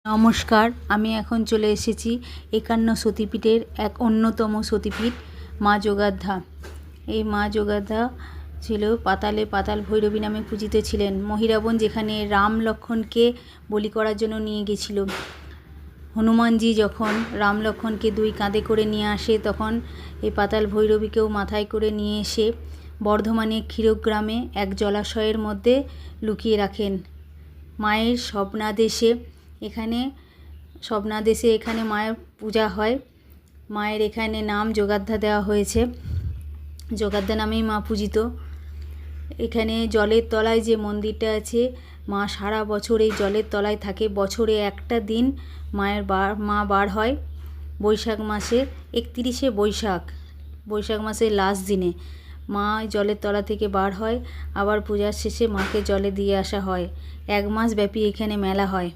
নমস্কার, আমি এখন চলে এসেছি ৫১ সতীপীঠের এক অন্যতম সতীপীঠ মা যোগাদ্ধা। এই মা যোগাদ্ধা ছিল পাতাল ভৈরবী নামে পূজিত ছিলেন। মহিরাবণ যেখানে রাম লক্ষ্মণকে বলি করার জন্য নিয়ে গেছিল, হনুমানজি যখন রাম লক্ষ্মণকে দুই কাঁধে করে নিয়ে আসে, তখন এই পাতাল ভৈরবীকেও মাথায় করে নিয়ে এসে বর্ধমানের ক্ষীরগ্রামে এক জলাশয়ের মধ্যে লুকিয়ে রাখেন। মায়ের স্বপ্নাদেশে এখানে মায়ের পূজা হয়। মায়ের এখানে নাম যোগাদ্ধা দেওয়া হয়েছে, যোগাদ্ধা নামেই মা পূজিত। এখানে জলের তলায় যে মন্দিরটা আছে, মা সারা বছর এই জলের তলায় থাকে। বছরে একটা দিন মা বার হয় বৈশাখ মাসে ৩১শে বৈশাখ মাসের লাস্ট দিনে মা জলের তলা থেকে বার হয়। আবার পূজার শেষে মাকে জলে দিয়ে আসা হয়। ১ মাস ব্যাপী এখানে মেলা হয়।